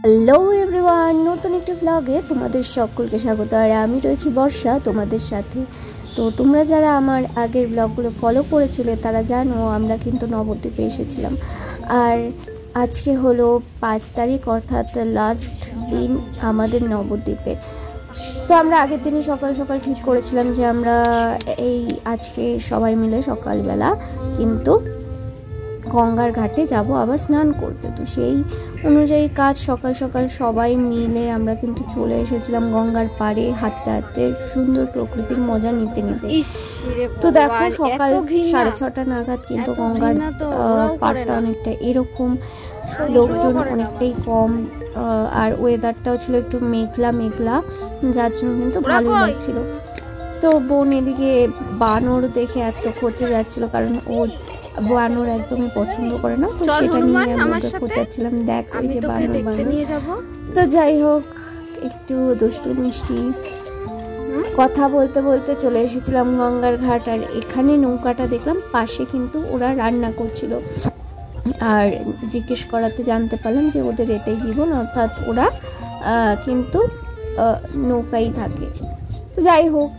Hello everyone, নতুন একটি ব্লগে তোমাদের সকলকে স্বাগত। আর আমি রয়েছি বর্ষা তোমাদের সাথে। তো তোমরা যারা আমার আগের ব্লগগুলো ফলো করেছিলে তারা জানো আমরা কিন্তু নবদ্বীপে এসেছিলাম। আর আজকে হলো 5 তারিখ, অর্থাৎ লাস্ট দিন আমাদের নবদ্বীপে। তো আমরা আগের দিনই সকাল সকাল ঠিক করেছিলাম যে আমরা আজকে সবাই মিলে সকালবেলা কিন্তু গঙ্গার ঘাটে যাব আবার স্নান করতে। তো সেই অনুযায়ী কাজ সকাল সকাল সবাই মিলে আমরা কিন্তু চলে এসেছিলাম গঙ্গার পাড়ে, হাঁটতে হাঁটতে সুন্দর প্রকৃতির মজা নিতে নিতে। তো দেখো সকাল 6:30 নাগাদ কিন্তু গঙ্গার পাড়টা অনেকটা এরকম, লোকজন অনেকটাই কম, আর ওয়েদারটাও ছিল একটু মেঘলা মেঘলা, যার জন্য কিন্তু ভালোই লাগছিল। তো বোন এদিকে বানর দেখে এত খোঁচে যাচ্ছিল, কারণ ও বানর একদমই পছন্দ করে না। তো সেটা নিয়ে আমরা খোঁচাচ্ছিলাম, দেখ ওই যে বানর নিয়ে যাব। তো যাই হোক, একটু দুষ্টু মিষ্টি কথা বলতে বলতে চলে এসেছিলাম গঙ্গার ঘাট। আর এখানে নৌকাটা দেখলাম পাশে কিন্তু ওরা রান্না করছিল, আর জিজ্ঞেস করাতে জানতে পারলাম যে ওদের এটাই জীবন, অর্থাৎ ওরা কিন্তু নৌকাই থাকে। তো যাই হোক,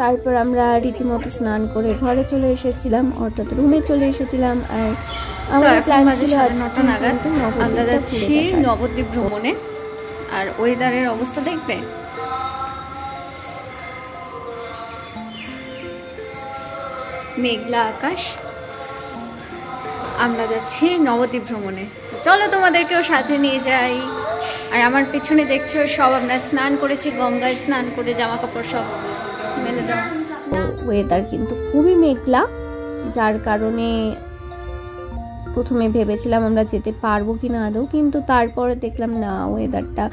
তারপর আমরা রীতিমতো স্নান করে ঘরে চলে এসেছিলাম, অর্থাৎ রুমে চলে এসেছিলাম। আর আমাদের প্ল্যান ছিল আজ 9টা নাগাদ আমরা যাচ্ছি নবদ্বীপ ভ্রমণে। আর ওয়েদারের অবস্থা দেখবে, মেঘলা আকাশ। আমরা যাচ্ছি নবদ্বীপ ভ্রমণে, চলো তোমাদেরকেও সাথে নিয়ে যাই। আর আমার পিছনে দেখছো সব আমরা স্নান করেছি, গঙ্গায় স্নান করে জামা কাপড় সব মেলে দেওয়া। ওয়েদার কিন্তু খুবই মেঘলা, যার কারণে প্রথমে ভেবেছিলাম আমরা যেতে পারবো কিনা আদৌ, কিন্তু তারপরে দেখলাম না, ওয়েদারটা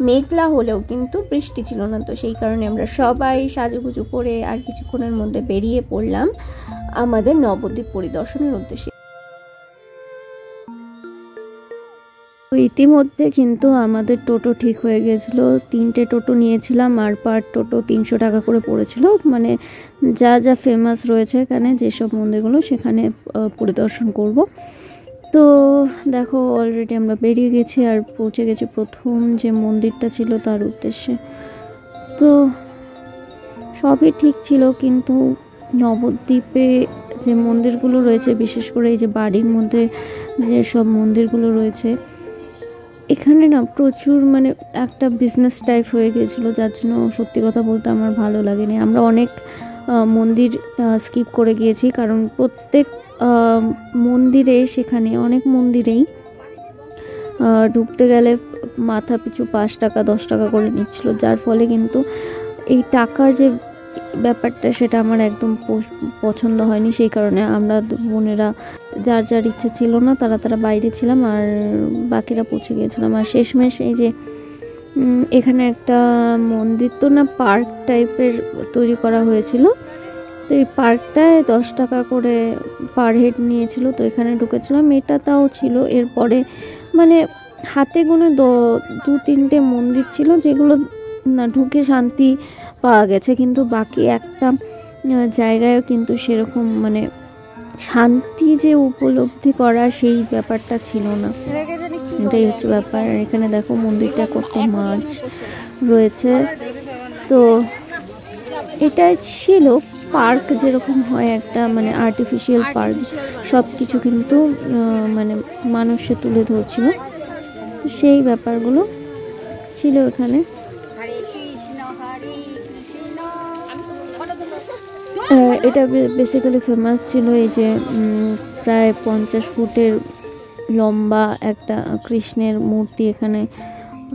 মেঘলা হলেও কিন্তু বৃষ্টি ছিল না। তো সেই কারণে আমরা সবাই সাজুগুজু করে আর কিছুক্ষণের মধ্যে বেরিয়ে পড়লাম আমাদের নবদ্বীপ পরিদর্শনের উদ্দেশ্যে। ইতিমধ্যে কিন্তু আমাদের টোটো ঠিক হয়ে গেছিল, 3টে টোটো নিয়েছিলাম, আর পার টোটো 300 টাকা করে পড়েছিল। মানে যা যা ফেমাস রয়েছে এখানে, যেসব মন্দিরগুলো সেখানে পরিদর্শন করব। তো দেখো অলরেডি আমরা বেরিয়ে গেছি আর পৌঁছে গেছি প্রথম যে মন্দিরটা ছিল তার উদ্দেশ্যে। তো সবই ঠিক ছিল, কিন্তু নবদ্বীপে যে মন্দিরগুলো রয়েছে, বিশেষ করে এই যে বাড়ির মধ্যে যে সব মন্দিরগুলো রয়েছে, এখানে না প্রচুর মানে একটা বিজনেস টাইপ হয়ে গেছিলো, যার জন্য সত্যি কথা বলতে আমার ভালো লাগেনি। আমরা অনেক মন্দির স্কিপ করে গিয়েছি, কারণ প্রত্যেক মন্দিরে, সেখানে অনেক মন্দিরেই ঢুকতে গেলে মাথা পিছু 5 টাকা 10 টাকা করে নিচ্ছিল, যার ফলে কিন্তু এই টাকার যে ব্যাপারটা সেটা আমার একদম পছন্দ হয়নি। সেই কারণে আমরা বোনেরা যার যার ইচ্ছা ছিল না তারা বাইরে ছিলাম, আর বাকিরা পৌঁছে গিয়েছিলাম। আর শেষমেশ এই যে এখানে একটা মন্দির তো না, পার্ক টাইপের তৈরি করা হয়েছিল। তো এই পার্কটায় 10 টাকা করে পার হেড নিয়েছিল। তো এখানে ঢুকেছিলাম, এটা তাও ছিল। এরপরে মানে হাতে গোনে 2-3টে মন্দির ছিল যেগুলো না ঢুকে শান্তি পাওয়া গেছে, কিন্তু বাকি একটা জায়গায়ও কিন্তু সেরকম মানে শান্তি যে উপলব্ধি করা সেই ব্যাপারটা ছিল না, এটাই হচ্ছে ব্যাপার। আর এখানে দেখো মন্দিরটা কত মাছ রয়েছে। তো এটাই ছিল পার্ক, যেরকম হয় একটা মানে আর্টিফিশিয়াল পার্ক, সব কিছু কিন্তু মানে মানুষে তুলে ধরছিল, সেই ব্যাপারগুলো ছিল এখানে। এটা বেসিক্যালি ফেমাস ছিল এই যে প্রায় 50 ফুটের লম্বা একটা কৃষ্ণের মূর্তি এখানে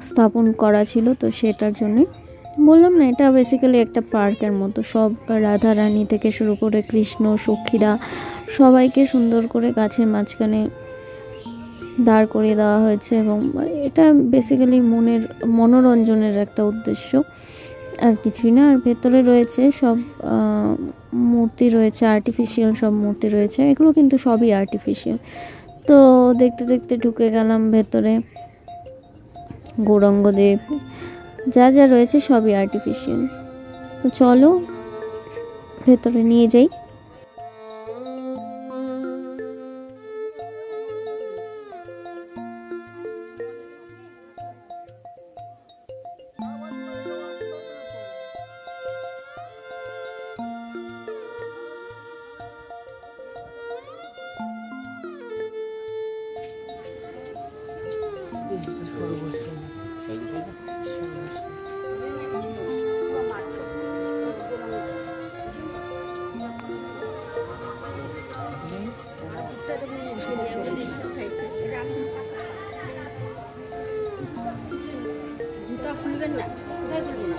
স্থাপন করা ছিল। তো সেটার জন্যই বললাম না, এটা বেসিক্যালি একটা পার্কের মতো। সব রাধা রানী থেকে শুরু করে কৃষ্ণ সখীরা সবাইকে সুন্দর করে গাছের মাঝখানে দাঁড় করিয়ে দেওয়া হয়েছে, এবং এটা বেসিক্যালি মনোরঞ্জনের একটা উদ্দেশ্য, আর কিছুই না। আর ভেতরে রয়েছে সব মূর্তি রয়েছে, আর্টিফিশিয়াল সব মূর্তি রয়েছে, এগুলো কিন্তু সবই আর্টিফিশিয়াল। তো দেখতে দেখতে ঢুকে গেলাম ভেতরে। গৌরাঙ্গদেব যা যা রয়েছে সবই আর্টিফিশিয়াল। তো চলো ভেতরে নিয়ে যাই। খুলবেন না, কোথায় খুলবো না।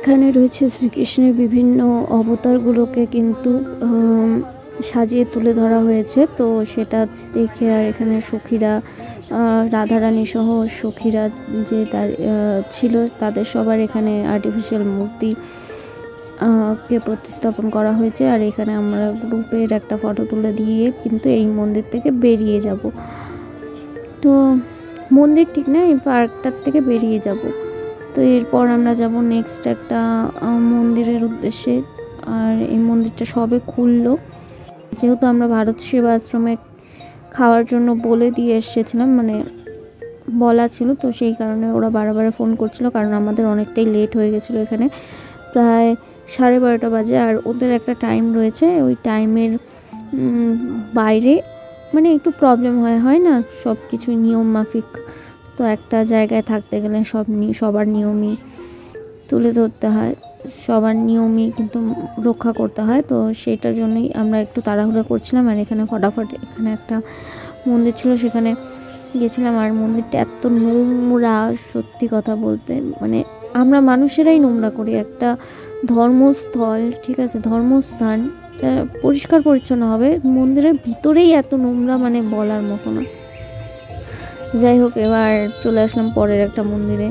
এখানে রয়েছে শ্রীকৃষ্ণের বিভিন্ন অবতারগুলোকে কিন্তু সাজিয়ে তুলে ধরা হয়েছে, তো সেটা দেখে আর এখানে সখীরা, রাধারানী সহ সখীরা যে তার ছিল তাদের সবার এখানে আর্টিফিশিয়াল মূর্তি কে প্রতিস্থাপন করা হয়েছে। আর এখানে আমরা গ্রুপের একটা ফটো তুলে দিয়ে কিন্তু এই মন্দির থেকে বেরিয়ে যাব। তো মন্দির ঠিক না, এই পার্কটার থেকে বেরিয়ে যাব। তো এরপর আমরা যাব নেক্সট একটা মন্দিরের উদ্দেশ্যে। আর এই মন্দিরটা সবে খুললো, যেহেতু আমরা ভারত সেবা আশ্রমে খাওয়ার জন্য বলে দিয়ে এসেছিলাম, মানে বলা ছিল, তো সেই কারণে ওরা বারে ফোন করছিল, কারণ আমাদের অনেকটাই লেট হয়ে গেছিলো। এখানে প্রায় 12:30 বাজে, আর ওদের একটা টাইম রয়েছে, ওই টাইমের বাইরে মানে একটু প্রবলেম হয় না সব কিছু নিয়ম মাফিক। তো একটা জায়গায় থাকতে গেলে সবার নিয়মই তুলে ধরতে হয়, সবার নিয়মই কিন্তু রক্ষা করতে হয়। তো সেটার জন্যই আমরা একটু তাড়াহুড়ো করছিলাম। আর এখানে ফটাফট এখানে একটা মন্দির ছিল, সেখানে গেছিলাম। আর মন্দিরটা এত নোংরা, সত্যি কথা বলতে মানে আমরা মানুষেরাই নোংরা করি। একটা ধর্মস্থল, ঠিক আছে, ধর্মস্থান পরিষ্কার পরিচ্ছন্ন হবে, মন্দিরের ভিতরেই এত নোংরা, মানে বলার মতো না। যাই হোক, এবার চলে আসলাম পরের একটা মন্দিরে,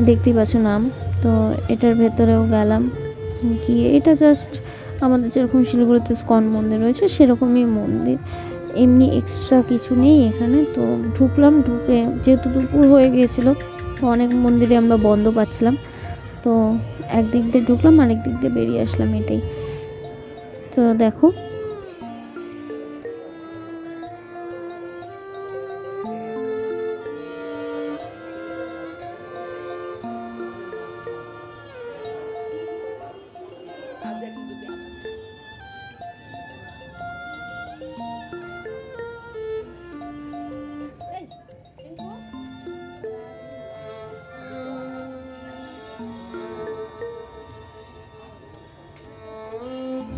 দেখতেই পাচ্ছ নাম। তো এটার ভেতরেও গেলাম গিয়ে, এটা জাস্ট আমাদের যেরকম শিলিগুড়িতে স্কন মন্দির রয়েছে সেরকমই মন্দির, এমনি এক্সট্রা কিছু নেই এখানে। তো ঢুকলাম, ঢুকে যেহেতু দুপুর হয়ে গিয়েছিলো তো অনেক মন্দিরে আমরা বন্ধ পাচ্ছিলাম, তো একদিক দিয়ে ঢুকলাম আরেক দিক দিয়ে বেরিয়ে আসলাম, এটাই। তো দেখো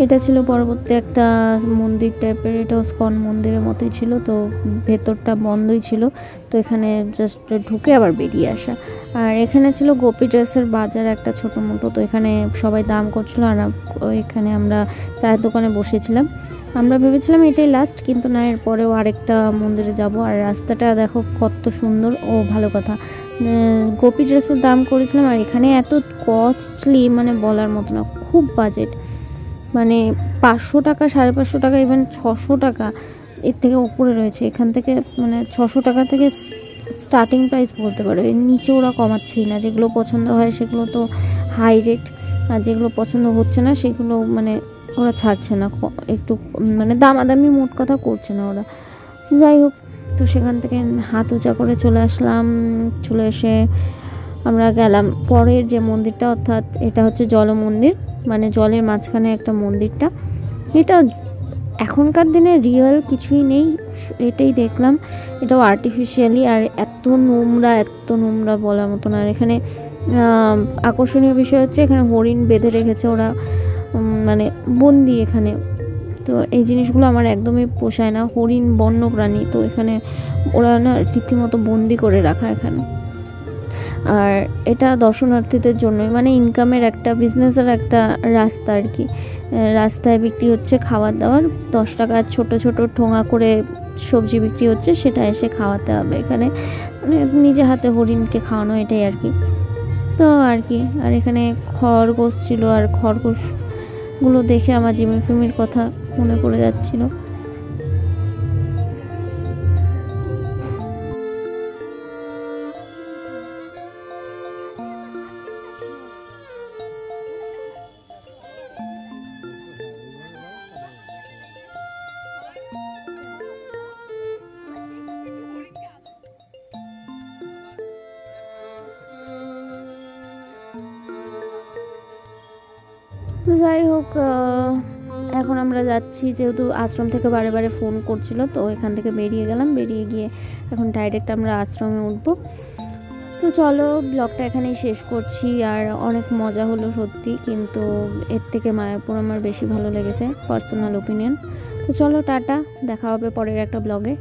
এটা ছিল পরবর্তী একটা মন্দির টাইপের, এটাও স্কন মন্দিরের মতোই ছিল, তো ভেতরটা বন্ধই ছিল। তো এখানে জাস্ট ঢুকে আবার বেরিয়ে আসা। আর এখানে ছিল গোপী ড্রেসের বাজার একটা ছোটো মোটো, তো এখানে সবাই দাম করছিল। আর এখানে আমরা চায়ের দোকানে বসেছিলাম, আমরা ভেবেছিলাম এটাই লাস্ট, কিন্তু না, এরপরেও আরেকটা মন্দিরে যাব। আর রাস্তাটা দেখো কত সুন্দর, ও ভালো কথা, গোপী ড্রেসের দাম করেছিলাম। আর এখানে এত কস্টলি, মানে বলার মতো না, খুব বাজেট, মানে 500 টাকা, 550 টাকা, ইভেন 600 টাকা এর থেকে ওপরে রয়েছে। এখান থেকে মানে 600 টাকা থেকে স্টার্টিং প্রাইস বলতে পারো, এর নিচে ওরা কমাচ্ছেই না। যেগুলো পছন্দ হয় সেগুলো তো হাই রেট, আর যেগুলো পছন্দ হচ্ছে না সেগুলো মানে ওরা ছাড়ছে না, একটু মানে দামাদামি মোট কথা করছে না ওরা। যাই হোক, তো সেখান থেকে হাত উঁচা করে চলে আসলাম। চলে এসে আমরা গেলাম পরের যে মন্দিরটা, অর্থাৎ এটা হচ্ছে জল মন্দির, মানে জলের মাঝখানে একটা মন্দিরটা। এটা এখনকার দিনে রিয়েল কিছুই নেই, এটাই দেখলাম, এটাও আর্টিফিশিয়ালি। আর এত নোংরা বলার মতো না। আর এখানে আকর্ষণীয় বিষয় হচ্ছে এখানে হরিণ বেঁধে রেখেছে ওরা, মানে বন্দি এখানে। তো এই জিনিসগুলো আমার একদমই পোষায় না, হরিণ বন্য প্রাণী, তো এখানে ওরা না রীতিমতো বন্দি করে রাখা এখানে। আর এটা দর্শনার্থীদের জন্যই, মানে ইনকামের একটা, বিজনেসের একটা রাস্তা আর কি। রাস্তায় বিক্রি হচ্ছে খাবার দাবার, 10 টাকার ছোট ছোট ঠোঙা করে সবজি বিক্রি হচ্ছে, সেটা এসে খাওয়াতে হবে এখানে, মানে নিজে হাতে হরিণকে খাওয়ানো, এটাই আর কি। তো আর কি, আর এখানে খরগোশ ছিল, আর খরগোশগুলো দেখে আমার জিমি ফিমির কথা মনে পড়ে যাচ্ছিলো। তো যাই হোক, এখন আমরা যাচ্ছি, যেহেতু আশ্রম থেকে বারে বারে ফোন করছিল, তো এখান থেকে বেরিয়ে গেলাম। বেরিয়ে গিয়ে এখন ডাইরেক্ট আমরা আশ্রমে উঠবো। তো চলো, ব্লগটা এখানেই শেষ করছি। আর অনেক মজা হলো সত্যি, কিন্তু এর থেকে মায়াপুর আমার বেশি ভালো লেগেছে, পার্সোনাল ওপিনিয়ন। তো চলো, টাটা, দেখা হবে পরের একটা ব্লগে।